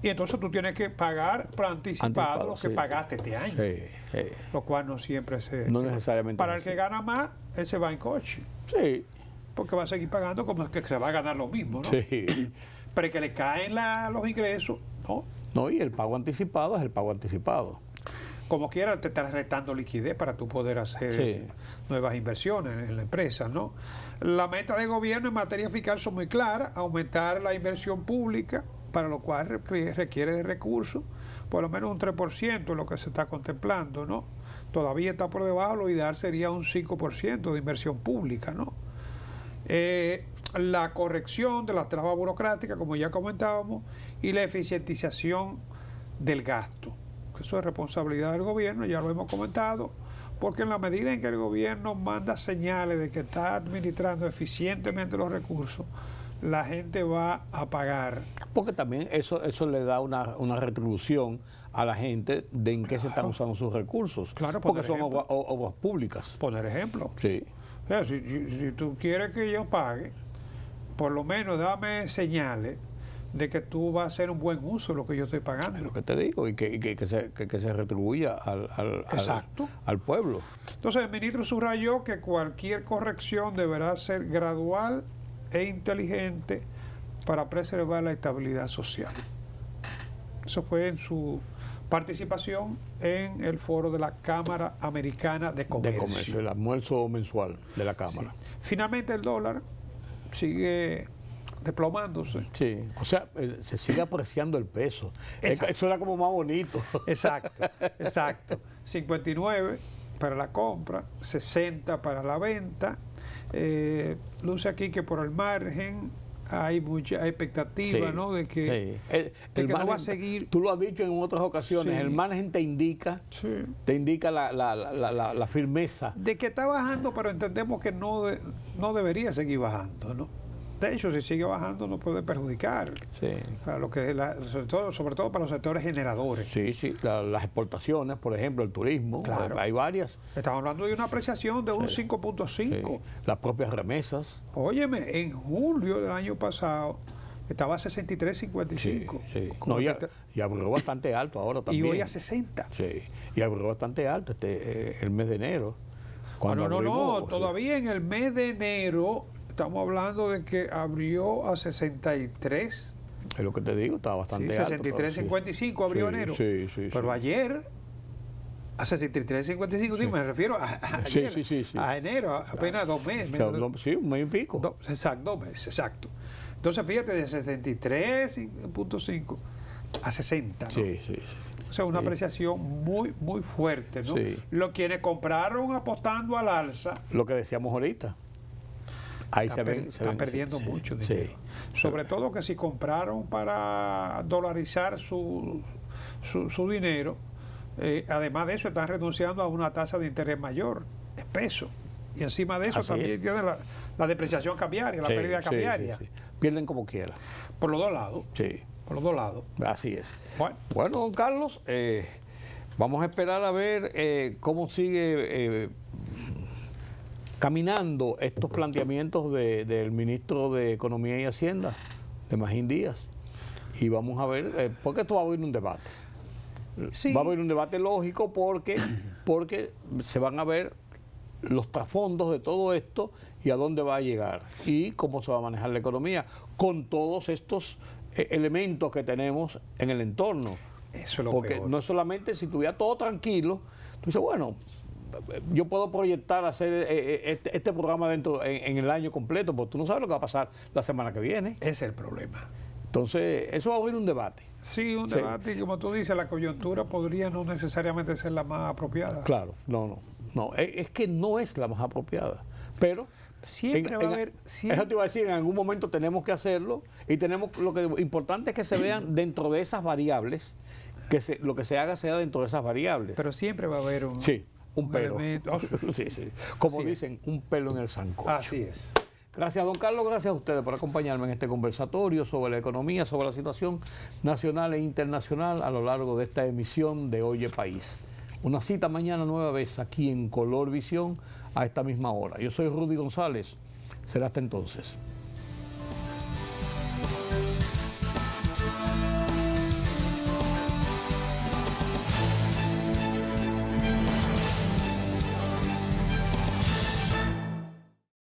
y entonces tú tienes que pagar por anticipado lo que sí. pagaste este año, Sí. lo cual no siempre No necesariamente para es el que así. gana más, él se va en coche, Sí. porque va a seguir pagando como que se va a ganar lo mismo, ¿no? Sí. Pero el que le caen los ingresos, ¿no? No, y el pago anticipado es el pago anticipado. Como quiera te estás restando liquidez para tú poder hacer Sí. nuevas inversiones en la empresa, ¿no? La meta de gobierno en materia fiscal son muy claras: aumentar la inversión pública, para lo cual requiere de recursos, por lo menos un 3% es lo que se está contemplando, ¿no? Todavía está por debajo, lo ideal sería un 5% de inversión pública, ¿no? La corrección de las trabas burocráticas, como ya comentábamos, y la eficientización del gasto. Eso es responsabilidad del gobierno, ya lo hemos comentado, porque en la medida en que el gobierno manda señales de que está administrando eficientemente los recursos, la gente va a pagar. Porque también eso le da una retribución a la gente de en qué se están usando sus recursos. Claro, porque por son ejemplo. obras públicas. Poner ejemplo. Sí. O sea, si tú quieres que yo pague, por lo menos dame señales de que tú vas a hacer un buen uso de lo que yo estoy pagando. Es lo que te digo, y que se retribuya Exacto. al pueblo. Entonces el ministro subrayó que cualquier corrección deberá ser gradual e inteligente para preservar la estabilidad social. Eso fue en su participación en el foro de la Cámara Americana de Comercio. El almuerzo mensual de la Cámara. Sí. Finalmente el dólar sigue desplomándose. Sí, o sea, se sigue apreciando el peso. Exacto. Eso era como más bonito. Exacto. 59 para la compra, 60 para la venta. Luce aquí que por el margen hay mucha expectativa, Sí, ¿no? De que, sí. de que no margen, va a seguir. Tú lo has dicho en otras ocasiones, Sí. el margen te indica la firmeza. De que está bajando, pero entendemos que no debería seguir bajando, ¿no? De hecho, si sigue bajando nos puede perjudicar. Sí. A lo que sobre todo para los sectores generadores. Sí, las exportaciones, por ejemplo, el turismo, Claro. hay varias. Estamos hablando de una apreciación de un 5.5. Sí. Las propias remesas. Óyeme, en julio del año pasado estaba a 63.55. Sí. No, y abrió bastante alto ahora y también. hoy a 60. Sí, y abrió bastante alto el mes de enero. Cuando No, abrimos, todavía en el mes de enero estamos hablando de que abrió a 63. Es lo que te digo, está bastante Sí, alto. 63.55 abrió enero. Sí. Pero ayer a 63.55, sí, me refiero a ayer, Sí. a enero, apenas 2 meses. Sí, un mes y pico. Exacto, 2 meses, exacto. Entonces fíjate, de 73.5 a 60, ¿no? Sí. O sea, una apreciación muy, muy fuerte, ¿no? Sí. Los quienes compraron apostando al alza Lo que decíamos ahorita. Ahí están perdiendo mucho dinero. Sí. Sobre todo que si compraron para dolarizar su dinero, además de eso están renunciando a una tasa de interés mayor, es peso. Y encima de eso Así también es. tiene la depreciación cambiaria, la pérdida cambiaria. Sí. Pierden como quiera. Por los dos lados. Sí. Por los dos lados. Así es. Bueno, Don Carlos, vamos a esperar a ver cómo sigue caminando estos planteamientos del ministro de Economía y Hacienda, de Magín Díaz. Y vamos a ver, porque esto va a haber un debate. sí. Va a haber un debate lógico porque se van a ver los trasfondos de todo esto y a dónde va a llegar y cómo se va a manejar la economía con todos estos elementos que tenemos en el entorno. Eso es lo porque peor. no es solamente si estuviera todo tranquilo, tú dices, bueno, yo puedo proyectar hacer este programa en el año completo, porque tú no sabes lo que va a pasar la semana que viene. Ese es el problema. Entonces, eso va a abrir un debate. Sí, un debate, y como tú dices, la coyuntura podría no necesariamente ser la más apropiada. Claro, no, es que no es la más apropiada, pero Siempre va a haber... eso te iba a decir, en algún momento tenemos que hacerlo y tenemos, lo importante es que se vean dentro de esas variables, lo que se haga sea dentro de esas variables. Pero siempre va a haber un pelo. elemento. Sí. Como Así dicen, un pelo en el sancocho. Así es. Gracias, don Carlos, gracias a ustedes por acompañarme en este conversatorio sobre la economía, sobre la situación nacional e internacional a lo largo de esta emisión de Oye País. Una cita mañana nueva vez aquí en Color Visión a esta misma hora. Yo soy Rudy González. Será hasta entonces.